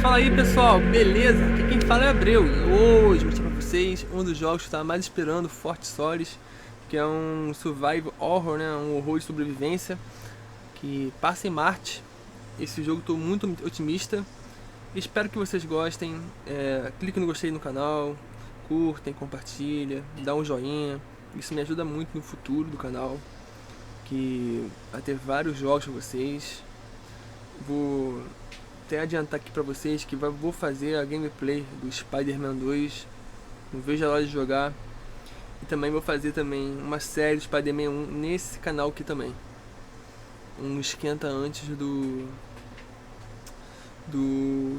Fala aí pessoal, beleza? Aqui quem fala é Abreu e hoje vou mostrar pra vocês um dos jogos que eu estava mais esperando, Fort Solis, que é um survival horror, né? Um horror de sobrevivência que passa em Marte. Esse jogo estou muito otimista, espero que vocês gostem. Clique no gostei no canal, curtem, compartilha, dá um joinha, isso me ajuda muito no futuro do canal, que vai ter vários jogos pra vocês. Vou até adiantar aqui pra vocês que vou fazer a gameplay do Spider-Man 2, não vejo a hora de jogar. E também vou fazer uma série do Spider-Man 1 nesse canal aqui também. Um esquenta antes do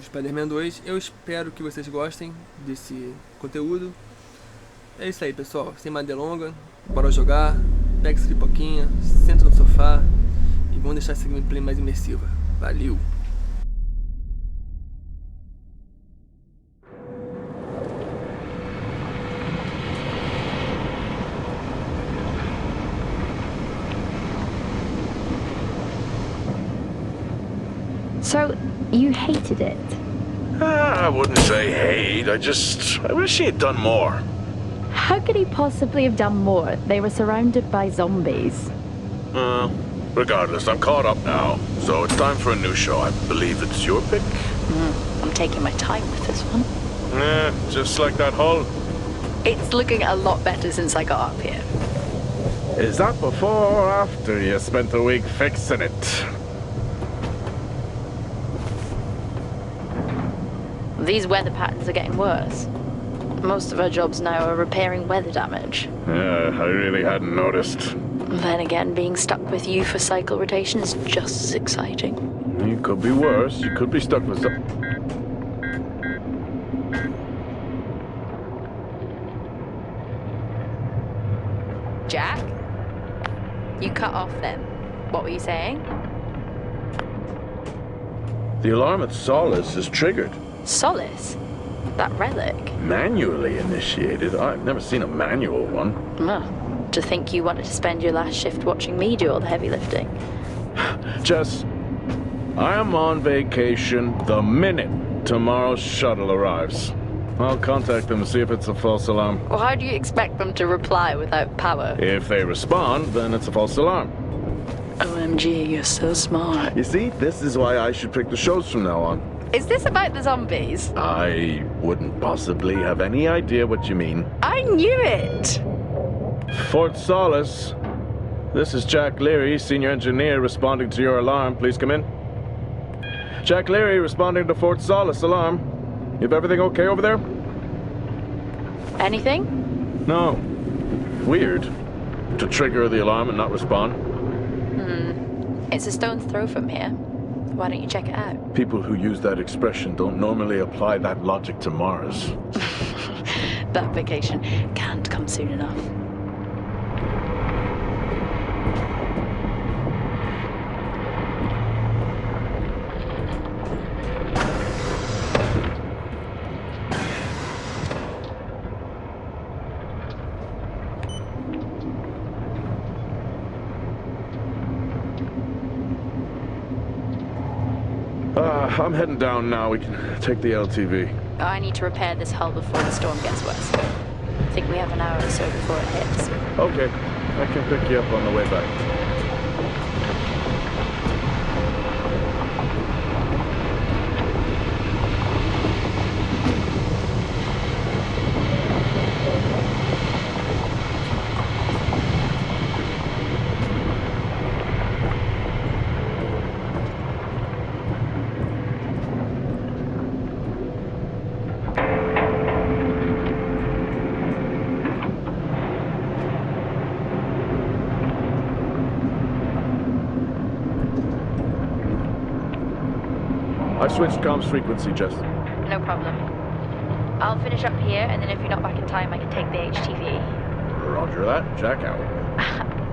Spider-Man 2. Eu espero que vocês gostem desse conteúdo. É isso aí pessoal, sem mais delongas, bora jogar. Pega essa pipoquinha, senta no sofá e vamos deixar essa gameplay mais imersiva. Valeu! So, you hated it? I wouldn't say hate, I wish he had done more. How could he possibly have done more? They were surrounded by zombies. Regardless, I'm caught up now, so it's time for a new show. I believe it's your pick? I'm taking my time with this one. Just like that hull. It's looking a lot better since I got up here. Is that before or after you spent a week fixing it? These weather patterns are getting worse. Most of our jobs now are repairing weather damage. Yeah, I really hadn't noticed. Then again, being stuck with you for cycle rotation is just as exciting. It could be worse. You could be stuck with some... Jack? You cut off then. What were you saying? The alarm at Solis is triggered. Solis? That relic? Manually initiated? I've never seen a manual one. To think you wanted to spend your last shift watching me do all the heavy lifting. Jess, I am on vacation the minute tomorrow's shuttle arrives. I'll contact them and see if it's a false alarm. Well, how do you expect them to reply without power? If they respond, then it's a false alarm. OMG, you're so smart. You see, this is why I should pick the shows from now on. Is this about the zombies? I wouldn't possibly have any idea what you mean. I knew it! Fort Solis. This is Jack Leary, senior engineer, responding to your alarm. Please come in. Jack Leary responding to Fort Solis alarm. You have everything okay over there? Anything? No. Weird. To trigger the alarm and not respond. It's a stone's throw from here. Why don't you check it out? People who use that expression don't normally apply that logic to Mars. That vacation can't come soon enough. I'm heading down now. We can take the LTV. I need to repair this hull before the storm gets worse. I think we have an hour or so before it hits. Okay. I can pick you up on the way back. I've switched comms frequency, Jess. No problem. I'll finish up here, and then if you're not back in time, I can take the HTV. Roger that. Jack out.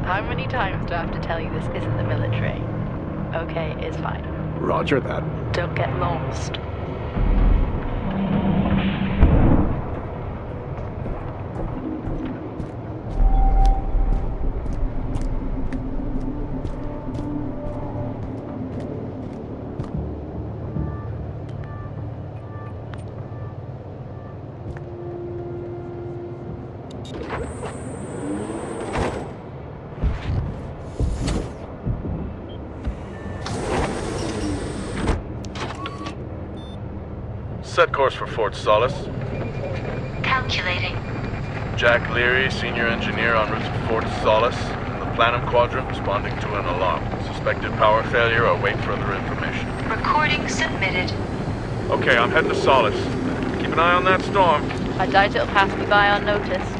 How many times do I have to tell you this isn't the military? Okay, it's fine. Roger that. Don't get lost. set course for Fort Solis. Calculating. Jack Leary, senior engineer en route to Fort Solis. In the Planum Quadrant, responding to an alarm. Suspected power failure, await further information. Recording submitted. Okay, I'm heading to Solis. Keep an eye on that storm. I doubt it'll pass me by unnoticed.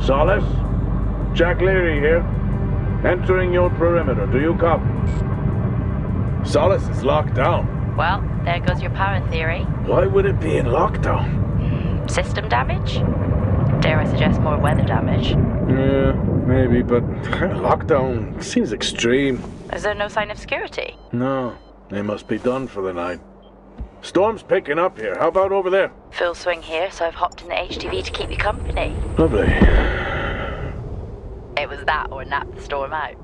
Solis? Jack Leary here. Entering your perimeter. Do you copy? Solis is locked down. Well, there goes your power theory. Why would it be in lockdown? System damage? Dare I suggest more weather damage? Yeah, maybe, but lockdown seems extreme. Is there no sign of security? No, they must be done for the night. Storm's picking up here. How about over there? Full swing here, so I've hopped in the HTV to keep you company. Lovely. It was that or nap the storm out.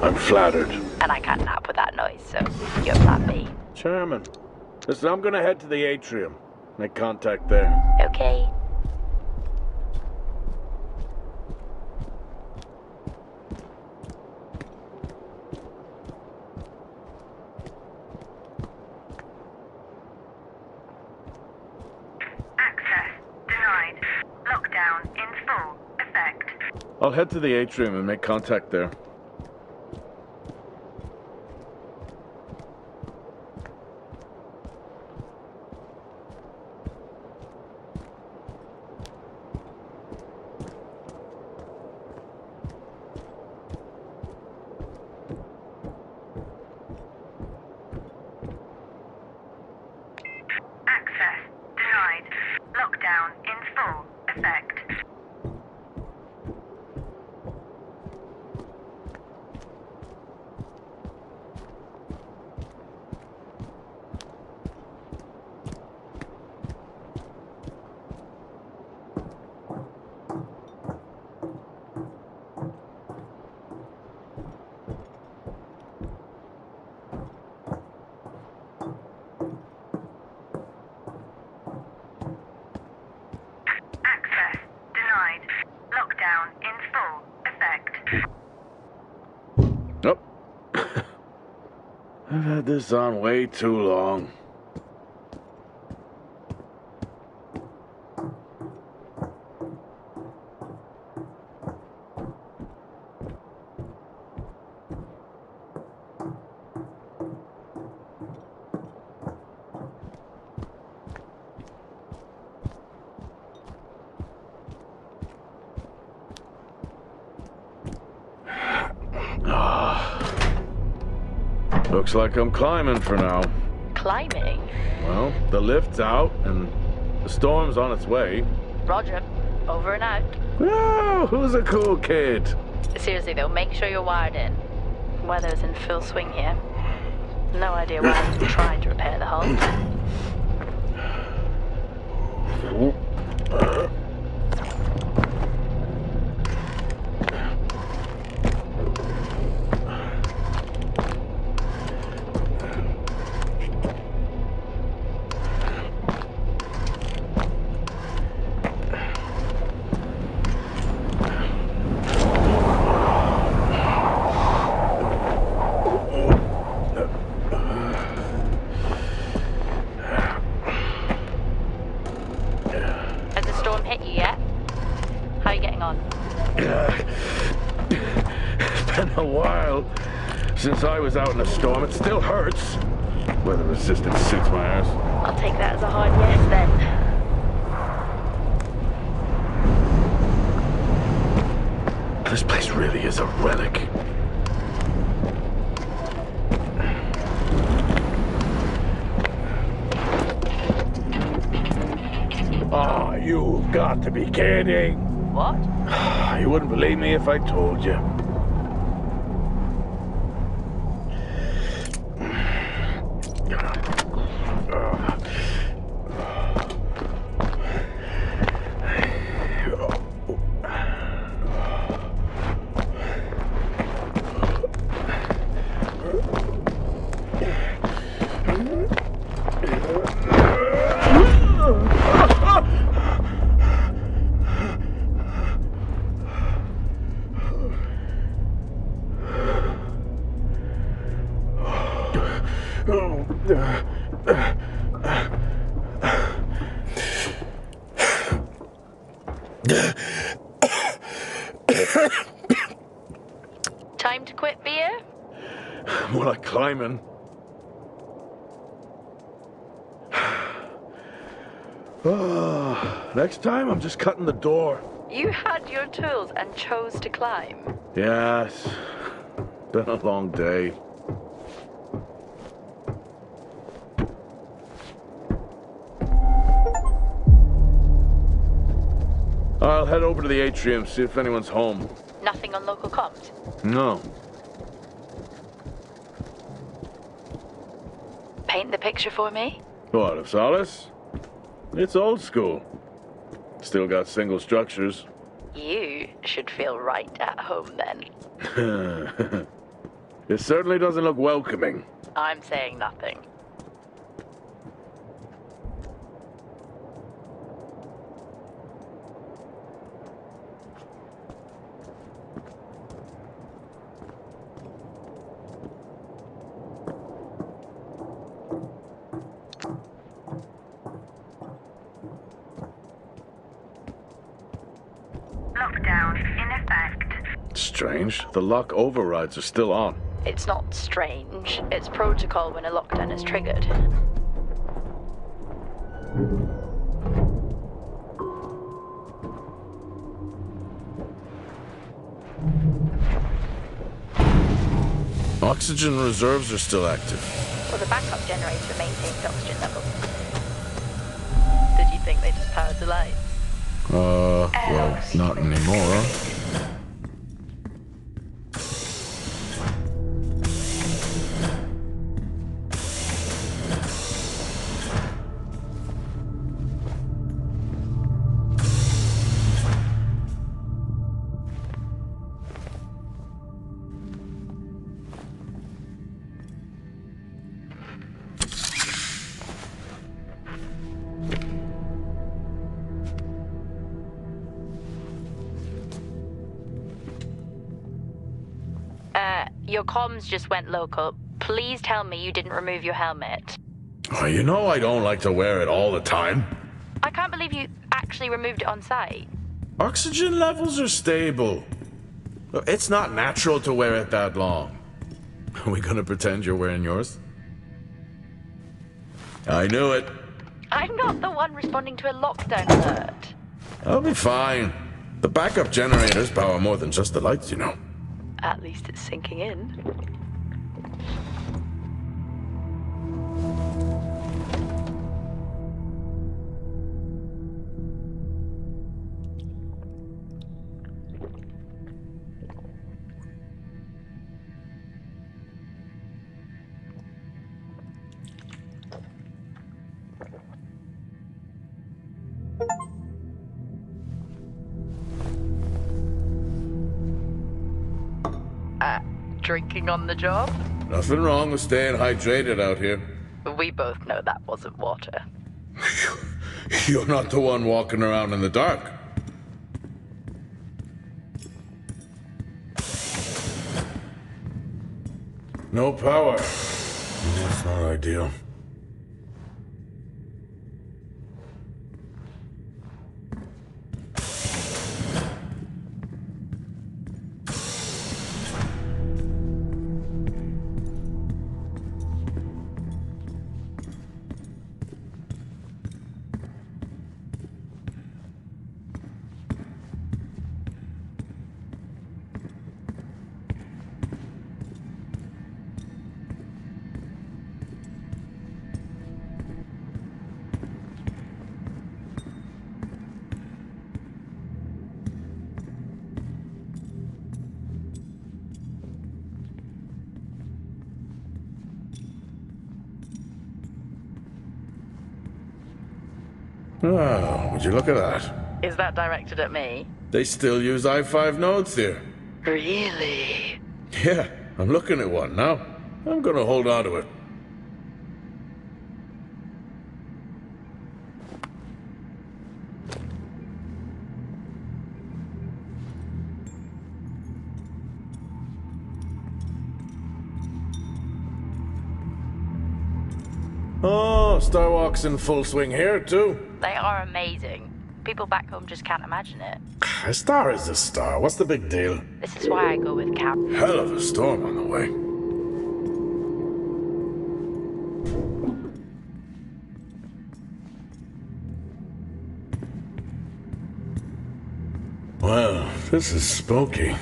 I'm flattered. And I can't nap with that noise, so you're plan B. Charming. Listen, I'm gonna head to the atrium. Make contact there. Okay. I'll head to the atrium and make contact there. Access denied. Lockdown in full effect. I've had this on way too long. Looks like I'm climbing for now. Climbing? Well, the lift's out and the storm's on its way. Roger. Over and out. Oh, who's a cool kid? Seriously though, make sure you're wired in. Weather's in full swing here. No idea why I'm trying to repair the hull. Since I was out in a storm, it still hurts. Weather resistance suits my ass. I'll take that as a hard yes then. This place really is a relic. Oh, you've got to be kidding. What? You wouldn't believe me if I told you. Time to quit beer? More like climbing. Next time I'm just cutting the door. You had your tools and chose to climb. Yes. Been a long day. I'll head over to the atrium, see if anyone's home. Nothing on local comms? No. Paint the picture for me? What, of Solis? It's old school. Still got single structures. You should feel right at home then. It certainly doesn't look welcoming. I'm saying nothing. Lockdown in effect. Strange. The lock overrides are still on. It's not strange. It's protocol when a lockdown is triggered. Oxygen reserves are still active. Well, the backup generator maintains oxygen levels. Did you think they just powered the lights? Well, not anymore. Your comms just went local. Please tell me you didn't remove your helmet. Oh, you know I don't like to wear it all the time. I can't believe you actually removed it on site. Oxygen levels are stable. It's not natural to wear it that long. Are we gonna pretend you're wearing yours? I knew it. I'm not the one responding to a lockdown alert. I'll be fine. The backup generators power more than just the lights, you know. At least it's sinking in. Drinking on the job? Nothing wrong with staying hydrated out here. We both know that wasn't water. You're not the one walking around in the dark. No power. That's not ideal. Oh, would you look at that? Is that directed at me? They still use i5 nodes here. Really? Yeah, I'm looking at one now. I'm gonna hold on to it. Oh, Starwalk's in full swing here, too. They are amazing. People back home just can't imagine it. A star is a star. What's the big deal? This is why I go with Cap. Hell of a storm on the way. Well, this is spooky.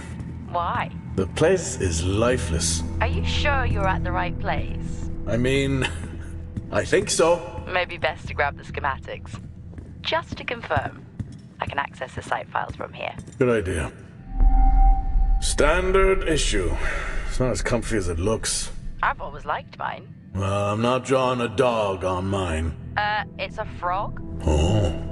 Why? The place is lifeless. Are you sure you're at the right place? I mean, I think so. Maybe best to grab the schematics. Just to confirm, I can access the site files from here. Good idea. Standard issue. It's not as comfy as it looks. I've always liked mine. Well, I'm not drawing a dog on mine. It's a frog? Oh.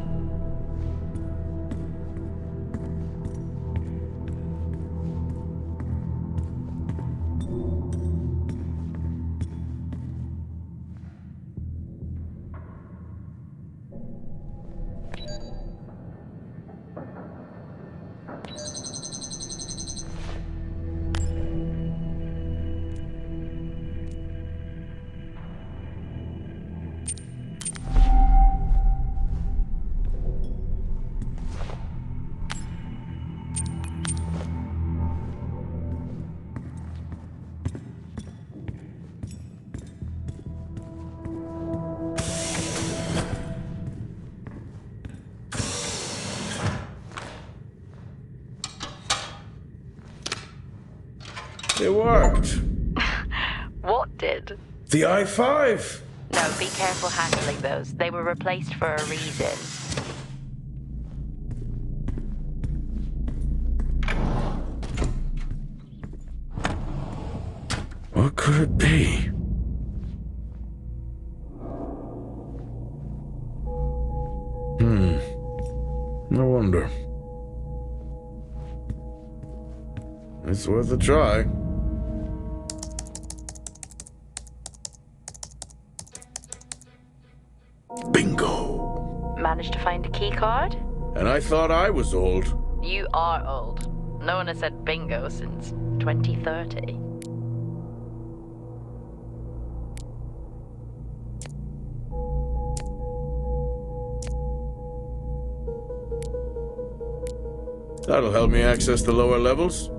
It worked. What did? The i5. No, be careful handling those. They were replaced for a reason. What could it be? I wonder. It's worth a try. Bingo! Managed to find a key card? And I thought I was old. You are old. No one has said bingo since 2030. That'll help me access the lower levels.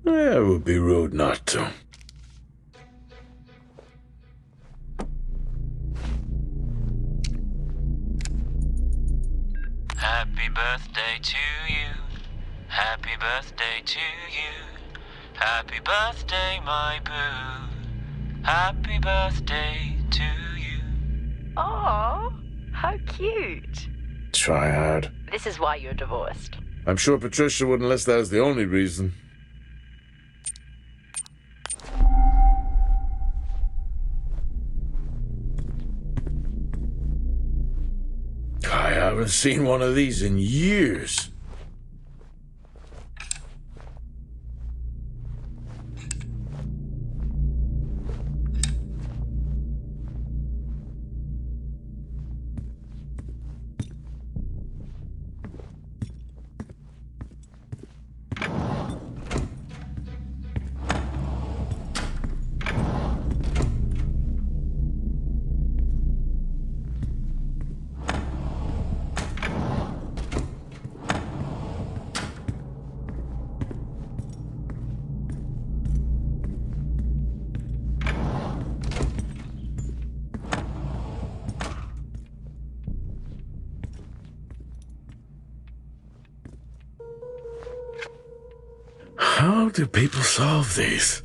It would be rude not to. Happy birthday to you. Happy birthday to you. Happy birthday, my boo. Happy birthday to you. Aw, how cute. Try hard. This is why you're divorced. I'm sure Patricia wouldn't list that as the only reason. I haven't seen one of these in years. How do people solve these?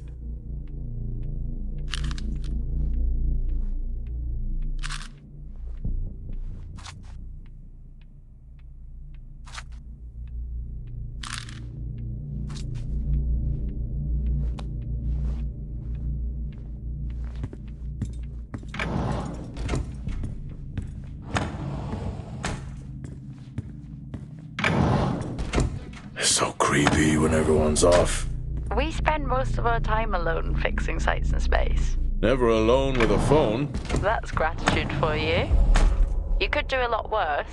It's so creepy when everyone's off. We spend most of our time alone fixing sights in space. Never alone with a phone. That's gratitude for you. You could do a lot worse.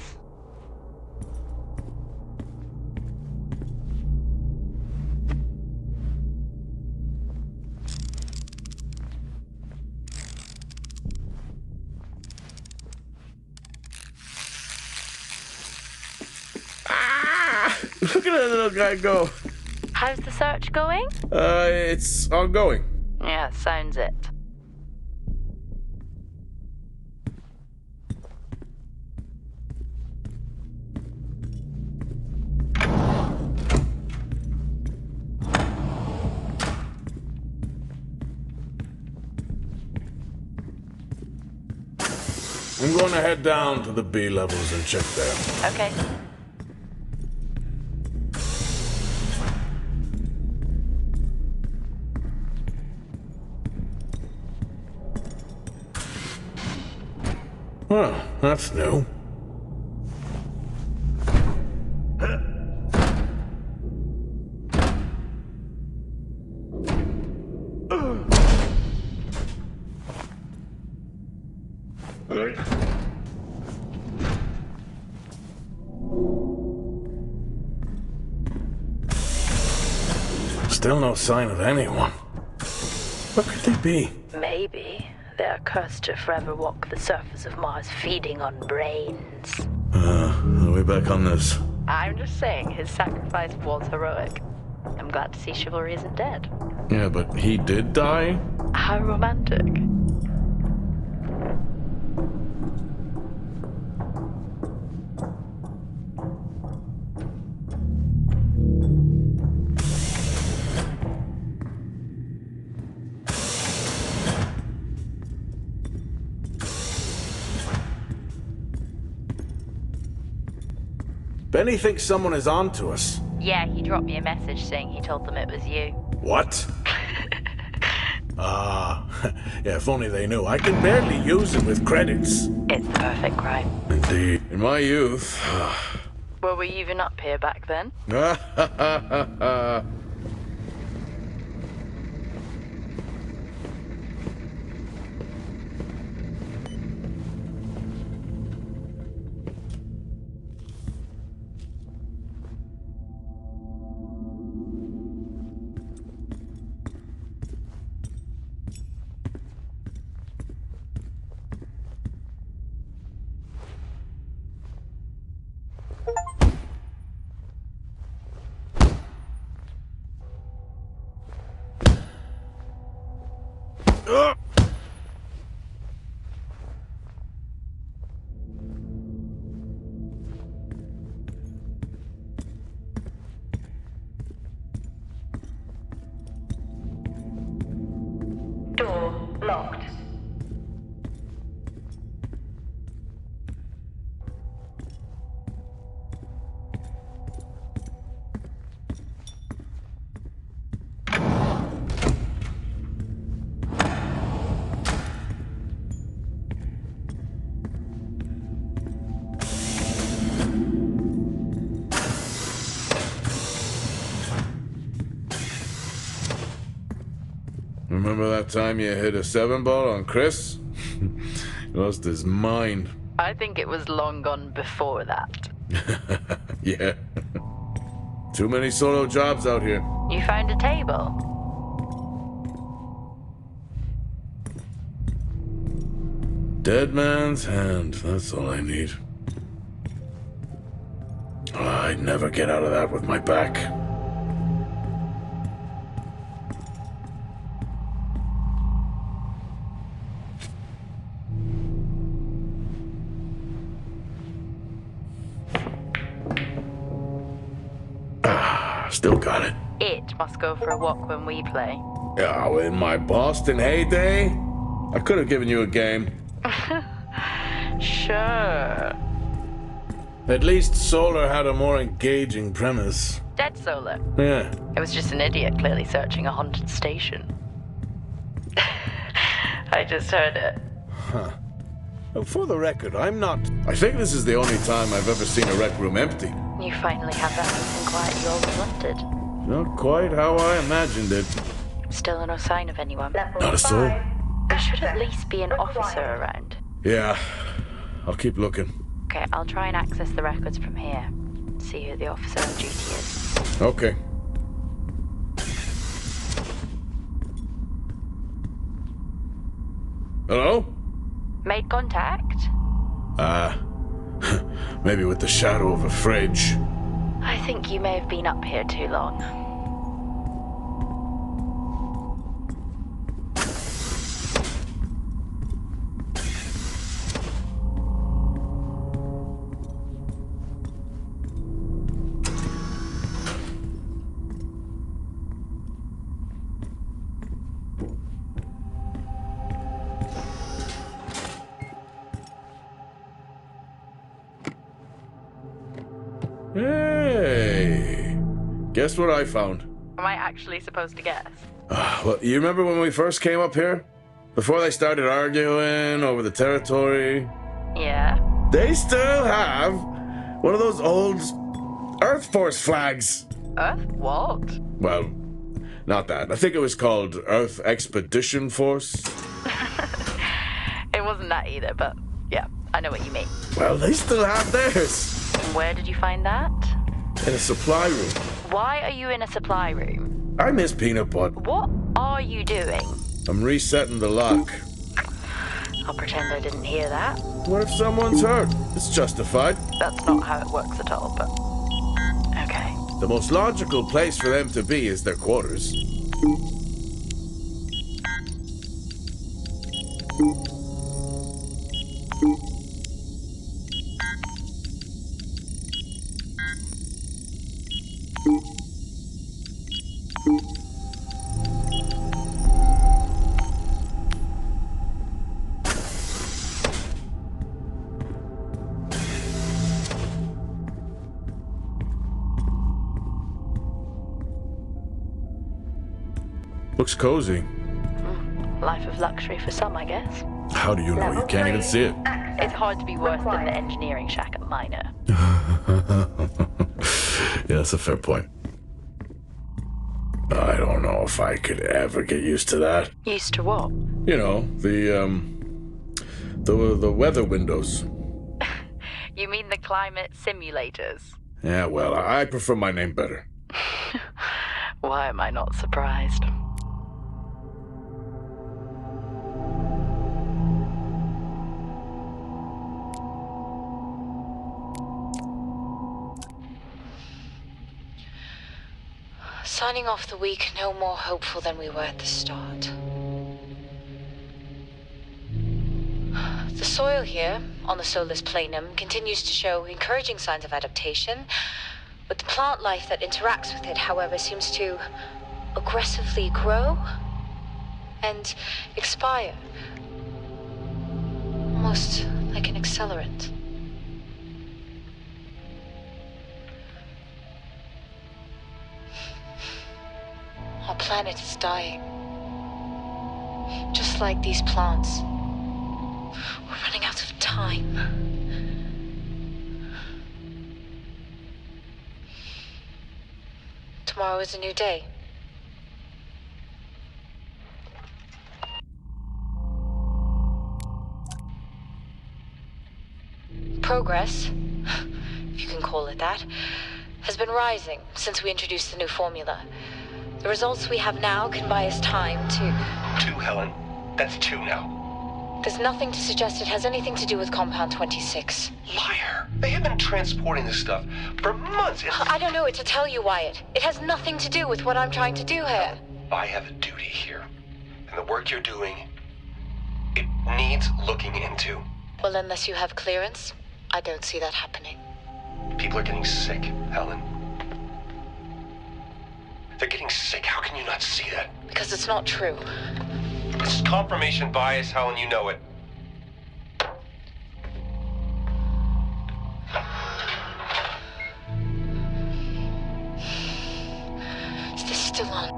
Look at that little guy go. How's the search going? It's ongoing. Yeah, sounds it. I'm going to head down to the B levels and check there. Okay. Well, that's new. Still no sign of anyone. What could they be? Maybe they're cursed to forever walk the surface of Mars feeding on brains. Are we back on this? I'm just saying his sacrifice was heroic. I'm glad to see chivalry isn't dead. Yeah, but he did die? How romantic. Benny thinks someone is on to us. Yeah, he dropped me a message saying he told them it was you. What? Yeah, if only they knew. I can barely use it with credits. It's the perfect crime. Indeed. In my youth, Were we even up here back then? Door locked. Remember that time you hit a 7-ball on Chris? He lost his mind. I think it was long gone before that. Yeah. Too many solo jobs out here. You found a table? Dead man's hand, that's all I need. Oh, I'd never get out of that with my back. Still got it. It must go for a walk when we play. Oh, in my Boston heyday, I could have given you a game. Sure. At least Solar had a more engaging premise. Dead Solar. Yeah. It was just an idiot clearly searching a haunted station. I just heard it. Huh. For the record, I'm not... I think this is the only time I've ever seen a rec room empty. You finally have that peace and quiet you always wanted. Not quite how I imagined it. Still no sign of anyone. Not a soul. There should at least be an officer around. Yeah. I'll keep looking. Okay, I'll try and access the records from here. See who the officer on duty is. Okay. Hello? Made contact? Maybe with the shadow of a fridge. I think you may have been up here too long. Hey! Guess what I found? Am I actually supposed to guess? Well, you remember when we first came up here? Before they started arguing over the territory? Yeah. They still have one of those old Earth Force flags. Earth what? Well, not that. I think it was called Earth Expedition Force. It wasn't that either, but yeah, I know what you mean. Well, they still have theirs. And where did you find that? In a supply room. Why are you in a supply room? I miss peanut butter. What are you doing? I'm resetting the lock. I'll pretend I didn't hear that. What if someone's hurt? It's justified. That's not how it works at all, but... Okay. The most logical place for them to be is their quarters. Looks cozy. Life of luxury for some, I guess. How do you know? You can't even see it. It's hard to be worse than the engineering shack at Minor. That's a fair point. I don't know if I could ever get used to that. Used to what? You know, the weather windows. You mean the climate simulators? Yeah, well, I prefer my name better. Why am I not surprised? Signing off the week no more hopeful than we were at the start. The soil here, on the Solis planum, continues to show encouraging signs of adaptation, but the plant life that interacts with it, however, seems to aggressively grow and expire. Almost like an accelerant. Our planet is dying. Just like these plants. We're running out of time. Tomorrow is a new day. Progress, if you can call it that, has been rising since we introduced the new formula. The results we have now can buy us time to... 2, Helen. That's 2 now. There's nothing to suggest it has anything to do with Compound 26. Liar. They have been transporting this stuff for months. I don't know what to tell you, Wyatt. It has nothing to do with what I'm trying to do here. I have a duty here. And the work you're doing, it needs looking into. Well, unless you have clearance, I don't see that happening. People are getting sick, Helen. They're getting sick. How can you not see that? Because it's not true. This is confirmation bias, Helen. You know it. Is this still on?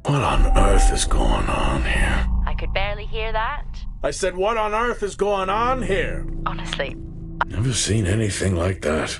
What on earth is going on here? I could barely hear that. I said, what on earth is going on here? Honestly. Never seen anything like that.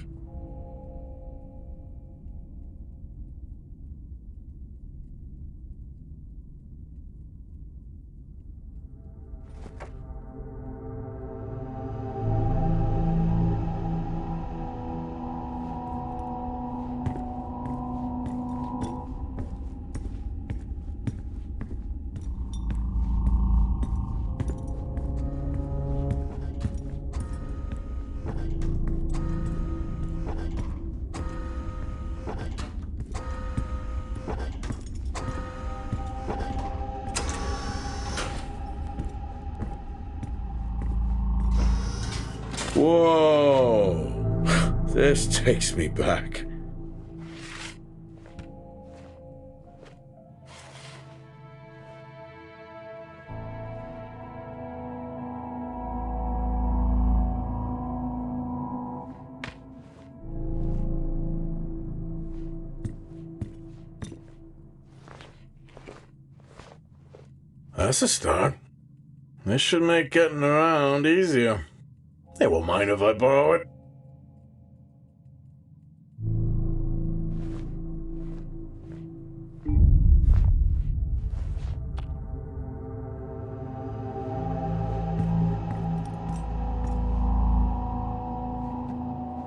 Whoa! This takes me back. That's a start. This should make getting around easier. They won't mind if I borrow it.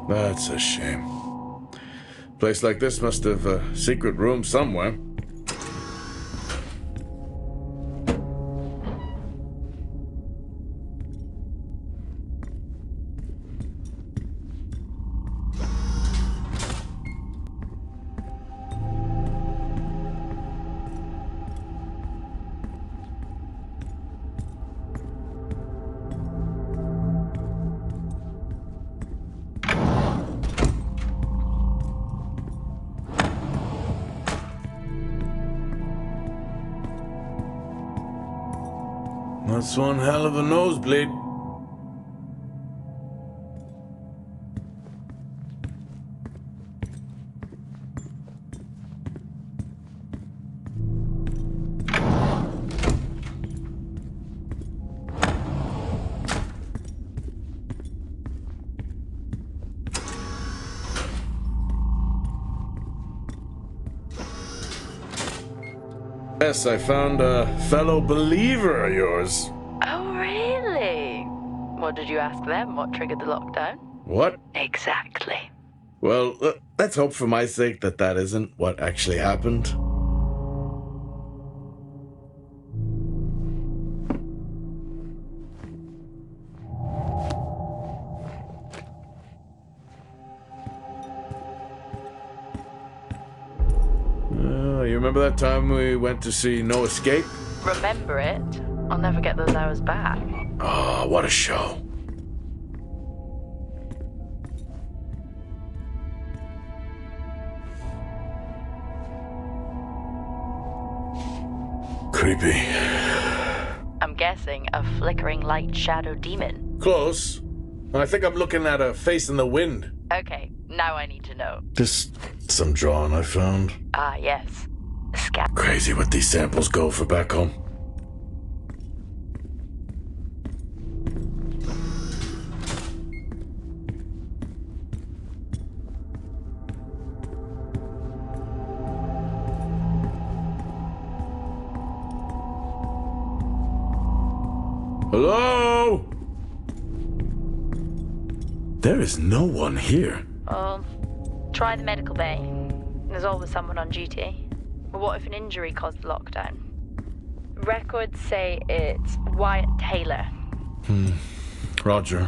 That's a shame. Place like this must have a secret room somewhere. That's one hell of a nosebleed. Yes, I found a fellow believer of yours. Oh, really? What did you ask them? What triggered the lockdown? What? Exactly. Well, let's hope for my sake that that isn't what actually happened. You remember that time we went to see No Escape? Remember it? I'll never get those hours back. Oh, what a show. Creepy. I'm guessing a flickering light shadow demon. Close. I think I'm looking at a face in the wind. Okay, now I need to know. Just some drawing I found. Ah, yes. Scat. Crazy what these samples go for back home. Hello? There is no one here. Well, try the medical bay. There's always someone on duty. But what if an injury caused the lockdown? Records say it's Wyatt Taylor. Roger.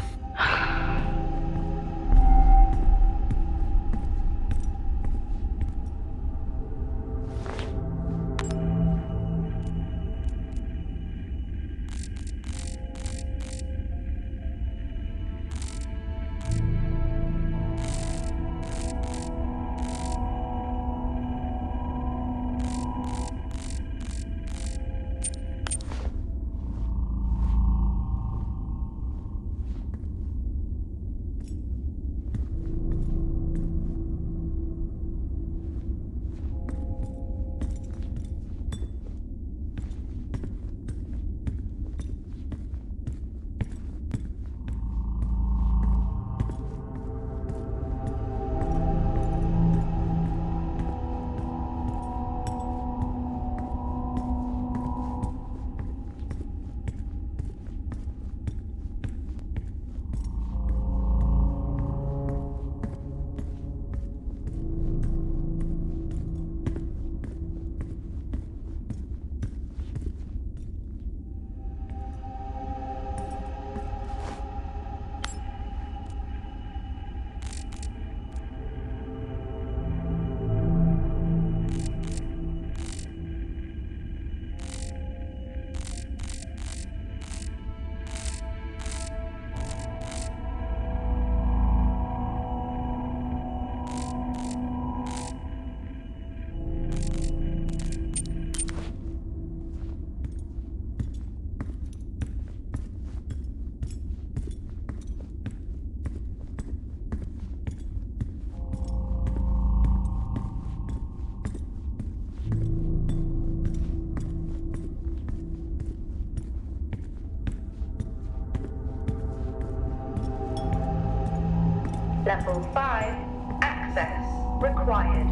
Level 5, access required.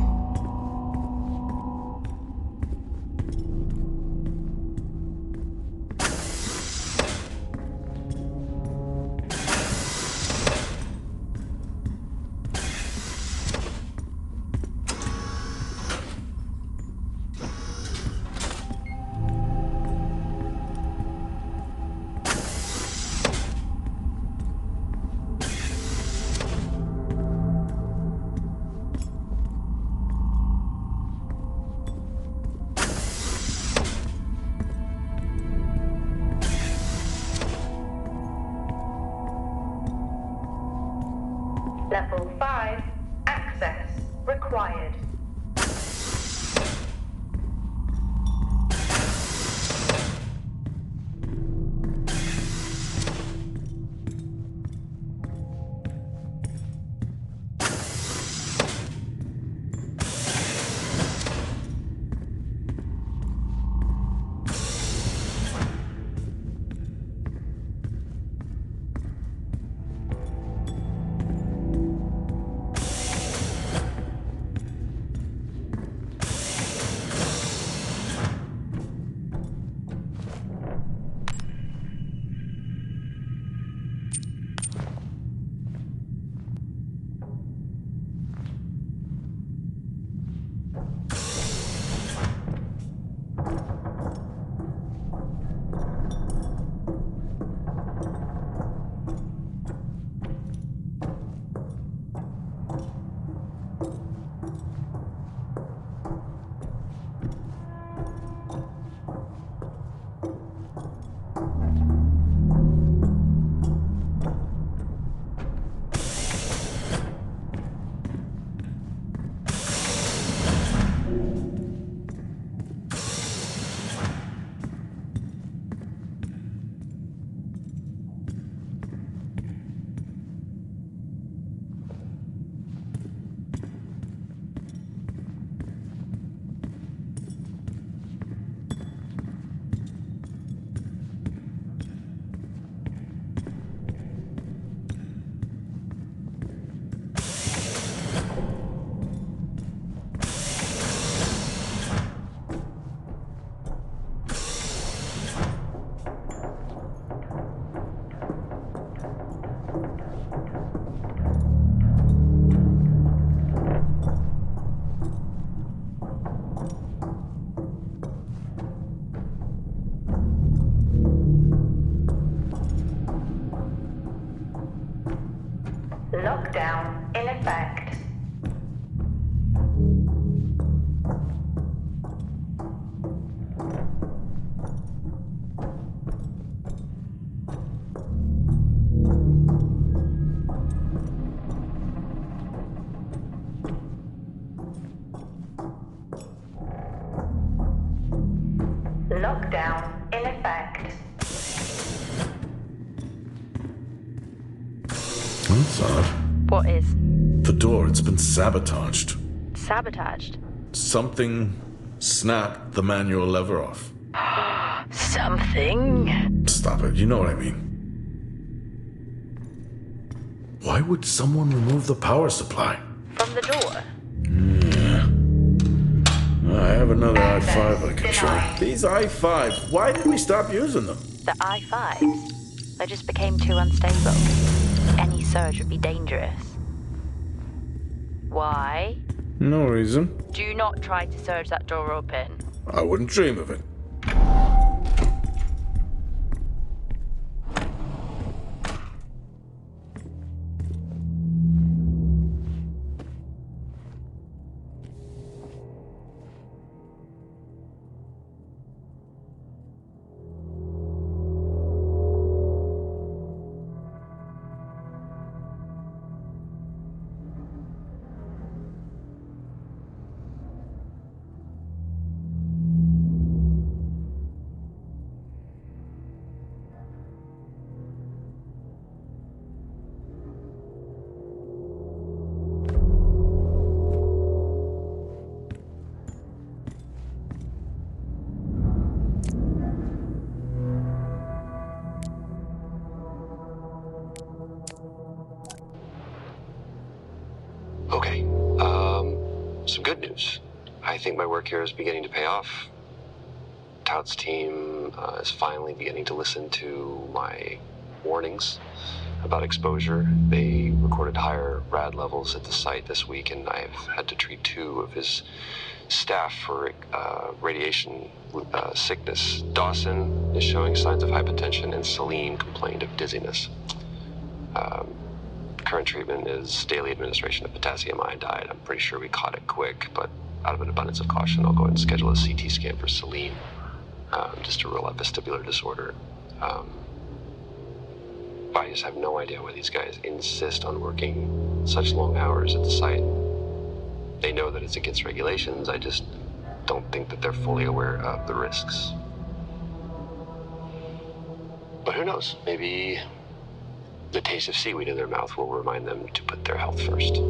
Level 5, access required. Lockdown in effect. Lockdown in effect. That's odd. What is? The door, it's been sabotaged. Sabotaged? Something snapped the manual lever off. Something? Stop it, you know what I mean. Why would someone remove the power supply? From the door? I have another i5 I can try. These i5s, why did we stop using them? The I-5s? They just became too unstable. Any surge would be dangerous. Why? No reason. Do not try to surge that door open. I wouldn't dream of it. Okay, some good news. I think my work here is beginning to pay off. Tout's team is finally beginning to listen to my warnings about exposure. They recorded higher rad levels at the site this week, and I've had to treat 2 of his staff for radiation sickness. Dawson is showing signs of hypotension, and Celine complained of dizziness. Current treatment is daily administration of potassium iodide. I'm pretty sure we caught it quick, but out of an abundance of caution, I'll go ahead and schedule a CT scan for Celine, just to rule out vestibular disorder. I just have no idea why these guys insist on working such long hours at the site. They know that it's against regulations. I just don't think that they're fully aware of the risks. But who knows? Maybe the taste of seaweed in their mouth will remind them to put their health first.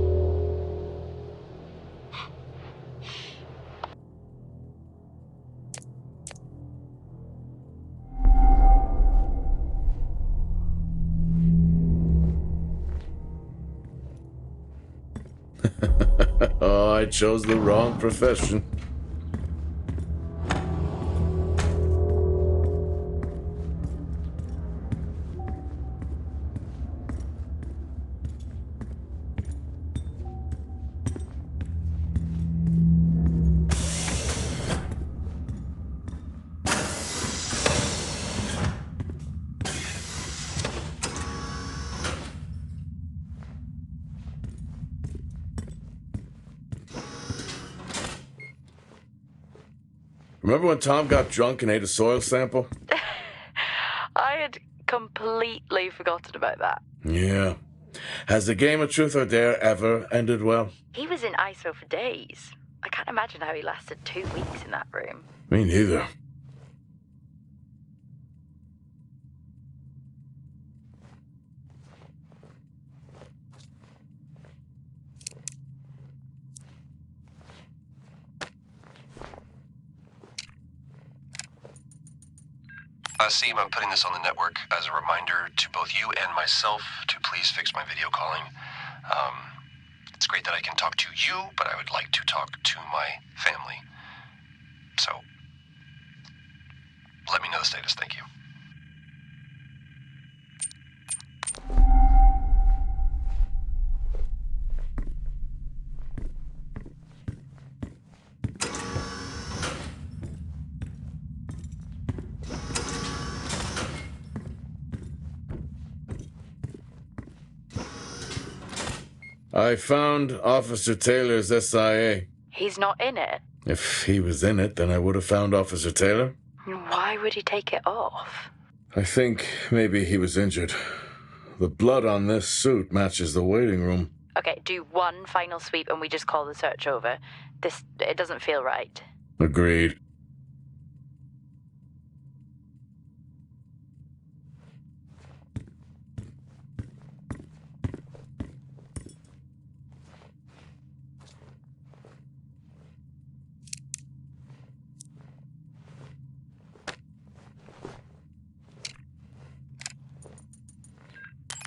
Oh, I chose the wrong profession. Remember when Tom got drunk and ate a soil sample? I had completely forgotten about that. Yeah. Has the game of truth or dare ever ended well? He was in ISO for days. I can't imagine how he lasted 2 weeks in that room. Me neither. Seem, I'm putting this on the network as a reminder to both you and myself to please fix my video calling. It's great that I can talk to you, but I would like to talk to my family. So, let me know the status. Thank you. I found Officer Taylor's SIA. He's not in it. If he was in it, then I would have found Officer Taylor. Why would he take it off? I think maybe he was injured. The blood on this suit matches the waiting room. Okay, do one final sweep and we just call the search over. It doesn't feel right. Agreed.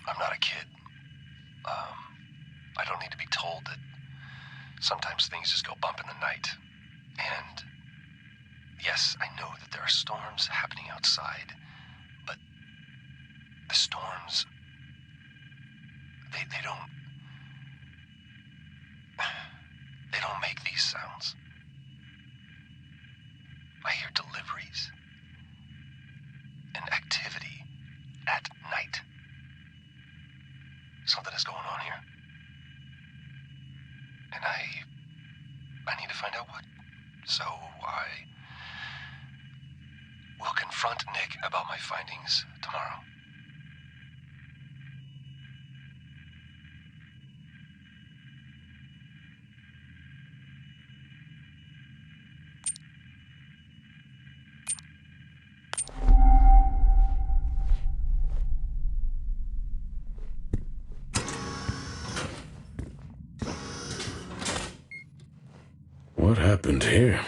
I'm not a kid. I don't need to be told that sometimes things just go bump in the night. And yes, I know that there are storms happening outside, but the storms, they don't make these sounds. I hear deliveries and activity at night. Something is going on here. And I need to find out what. So I will confront Nick about my findings tomorrow. What happened here?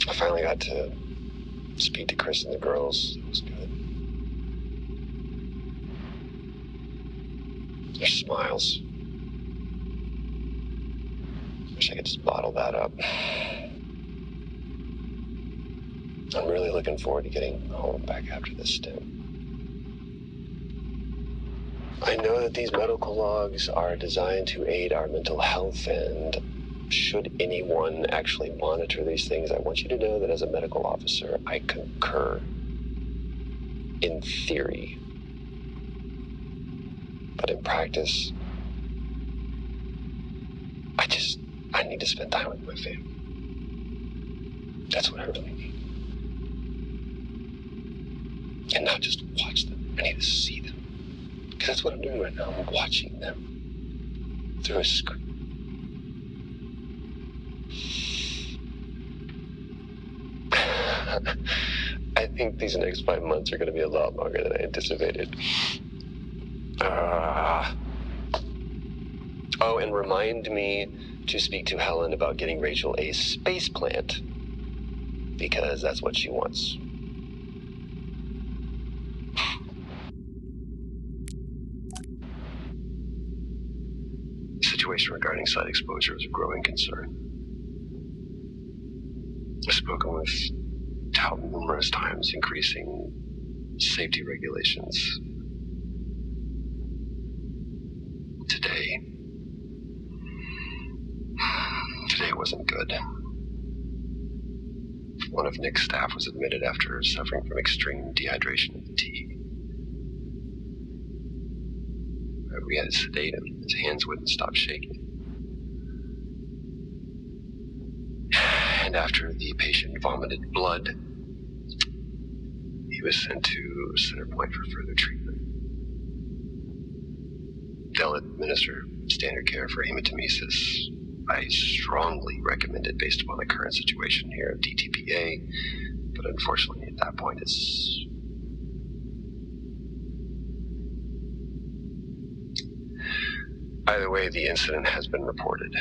I finally got to speak to Chris and the girls. It was good. Their smiles. Wish I could just bottle that up. I'm really looking forward to getting home back after this stint. I know that these medical logs are designed to aid our mental health, and should anyone actually monitor these things, I want you to know that as a medical officer, I concur. In theory. But in practice, I need to spend time with my family. That's what I really need. And not just watch them. I need to see them. Because that's what I'm doing right now. I'm watching them through a screen. I think these next 5 months are going to be a lot longer than I anticipated. Oh, and remind me to speak to Helen about getting Rachel a space plant. Because that's what she wants. The situation regarding site exposure is a growing concern. I've spoken with Tout numerous times, increasing safety regulations. Today wasn't good. One of Nick's staff was admitted after suffering from extreme dehydration and fatigue. We had to sedate him. His hands wouldn't stop shaking. And after the patient vomited blood, he was sent to Center Point for further treatment. They'll administer standard care for hematemesis. I strongly recommend it based upon the current situation here of DTPA, but unfortunately it that point, it's... Either way, the incident has been reported.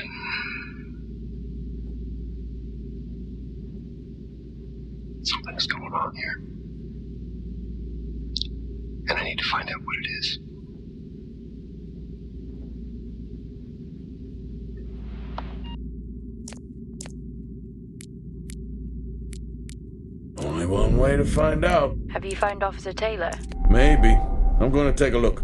Something's going on here. And I need to find out what it is. Only one way to find out. Have you found Officer Taylor? Maybe. I'm going to take a look.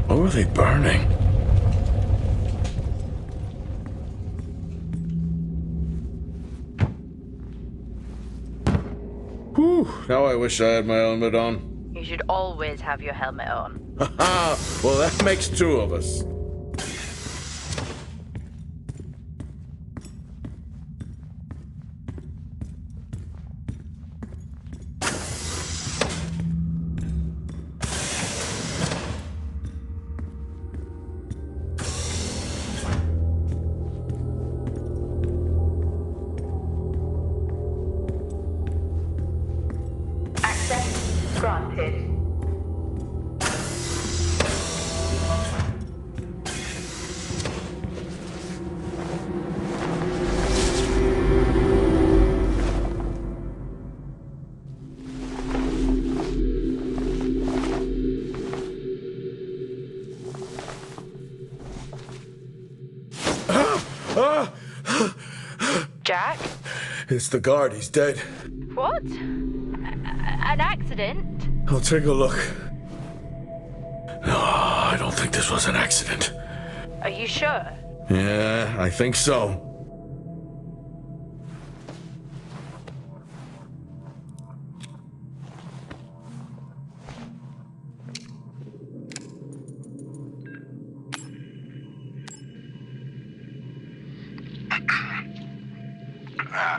What were they burning? Whew, now I wish I had my helmet on. You should always have your helmet on. Haha, well that makes two of us. Access granted. Jack? It's the guard, he's dead. What? An accident? I'll take a look. No, I don't think this was an accident. Are you sure? Yeah, I think so.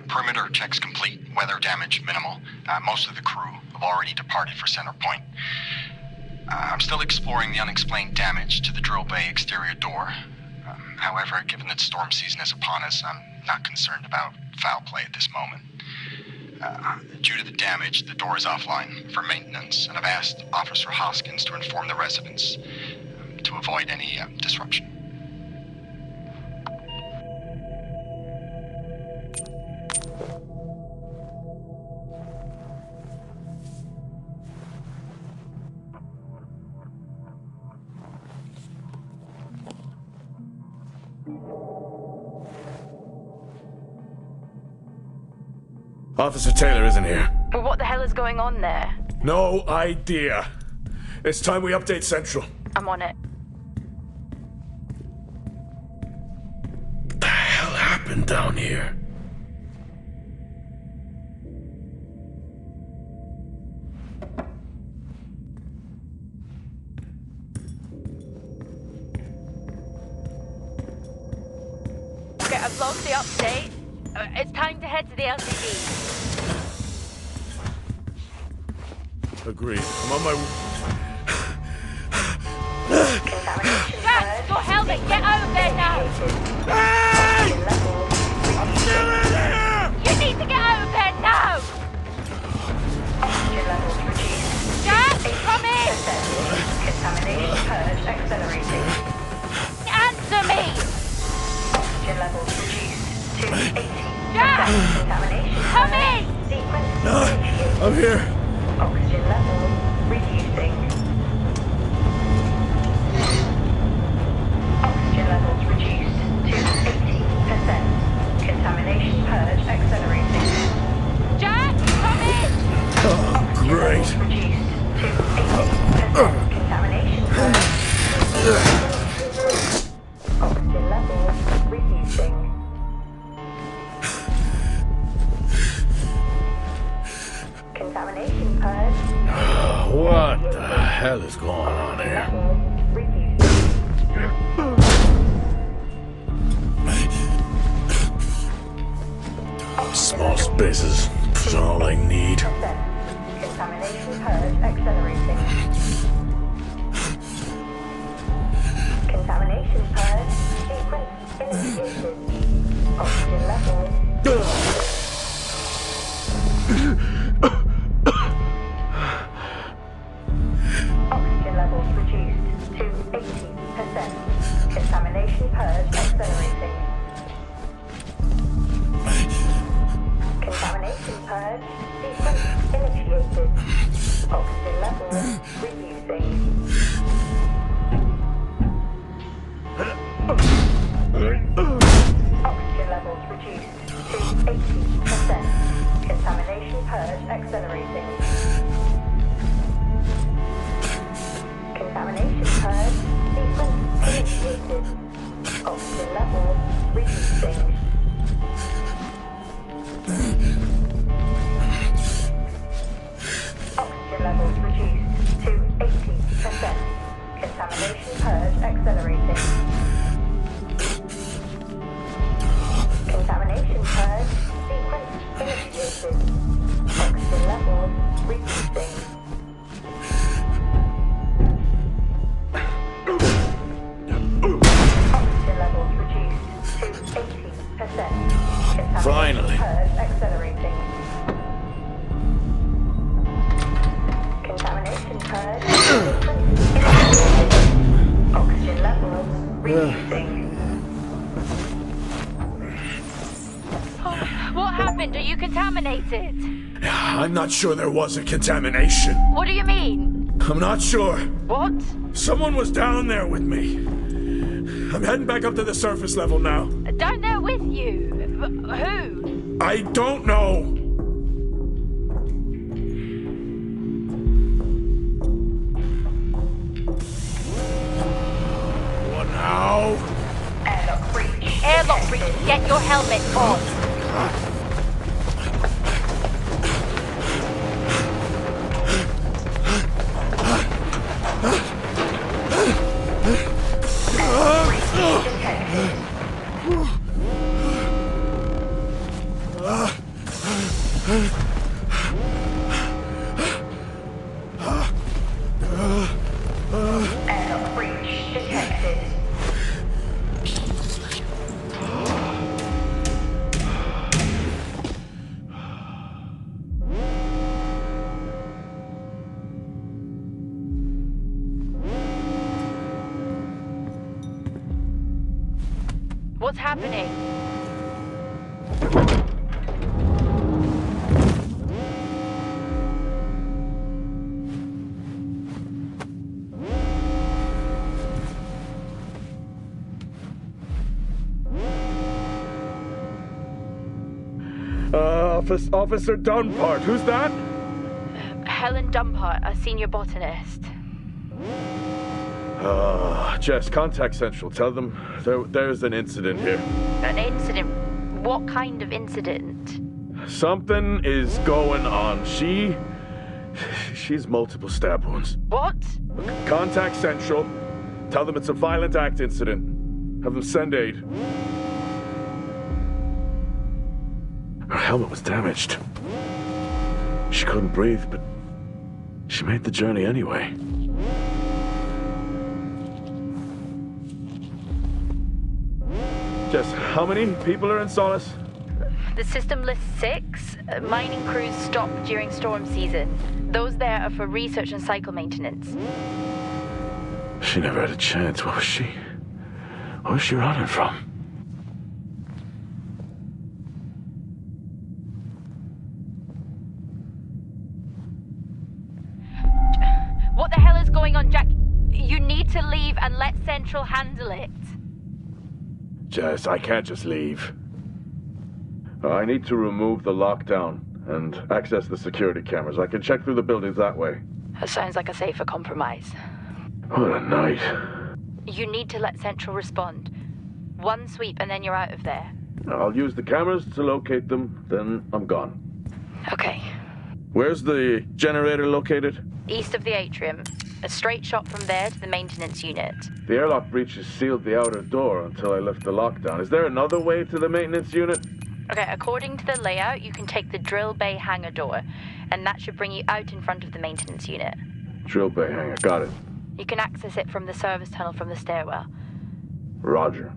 Perimeter checks complete. Weather damage minimal. Most of the crew have already departed for Center Point. I'm still exploring the unexplained damage to the drill bay exterior door. However, given that storm season is upon us, I'm not concerned about foul play at this moment. Due to the damage, the door is offline for maintenance, and I've asked Officer Hoskins to inform the residents to avoid any disruption. Officer Taylor isn't here. Well, what the hell is going on there? No idea. It's time we update Central. I'm on it. What the hell happened down here? Okay, I've logged the update. It's time to head to the LCD. Agreed. I'm on my... Jack, your helmet, get over there now! Hey! I'm still in here! You need to get over there now! Oxygen levels reduced. Jack, come in! Contamination purge accelerating. Answer me! Oxygen levels reduced to 80%. Jack! Contamination Come purge in! sequence initiated. I'm here. Oxygen levels reducing. Oxygen levels reduced to 80%. Contamination purge accelerating. Jack, come in! Oh, great. Levels reduced to 80%. Contamination purge. Oxygen levels reducing. Contamination purge. What the hell is going on here? Small spaces. That's all I need. purge accelerating. Contamination purge sequence initiated. Oxygen levels. Oxygen levels reduced to 80%. Contamination purge accelerating. Contamination purge sequence initiated. Oxygen levels reducing. Oxygen levels reduced to 80%. Contamination purge accelerating. Contamination purge sequence initiated. Oxygen levels reducing. Oxygen levels reduced to 80%. Contamination purge accelerating. Contamination purge sequence initiated. Oxygen levels reducing. Oxygen levels reduced to 80%. Contamination Finally. purge accelerating. Contamination purge sequence initiated. Oxygen levels reducing. What happened? Are you contaminated? I'm not sure there was a contamination. What do you mean? I'm not sure. What? Someone was down there with me. I'm heading back up to the surface level now. Down there with you? Who? I don't know. What now? Airlock breach. Airlock breach. Get your helmet on. Airlock breach detected. What's happening? Officer Dunpart, who's that? Helen Dumpart, a senior botanist. Jess, contact Central. Tell them there's an incident here. An incident? What kind of incident? Something is going on. She's multiple stab wounds. What? Contact Central. Tell them it's a violent act incident. Have them send aid. Her helmet was damaged. She couldn't breathe, but she made the journey anyway. Jess, how many people are in Solis? The system lists 6. Mining crews stop during storm season. Those there are for research and cycle maintenance. She never had a chance. What was she running from? What the hell is going on, Jack? You need to leave and let Central handle it. Jess, I can't just leave. I need to remove the lockdown and access the security cameras. I can check through the buildings that way. That sounds like a safer compromise. What a night. You need to let Central respond. One sweep and then you're out of there. I'll use the cameras to locate them, then I'm gone. Okay. Where's the generator located? East of the atrium. A straight shot from there to the maintenance unit. The airlock breaches sealed the outer door until I lift the lockdown. Is there another way to the maintenance unit? Okay, according to the layout, you can take the drill bay hangar door, and that should bring you out in front of the maintenance unit. Drill bay hangar, got it. You can access it from the service tunnel from the stairwell. Roger.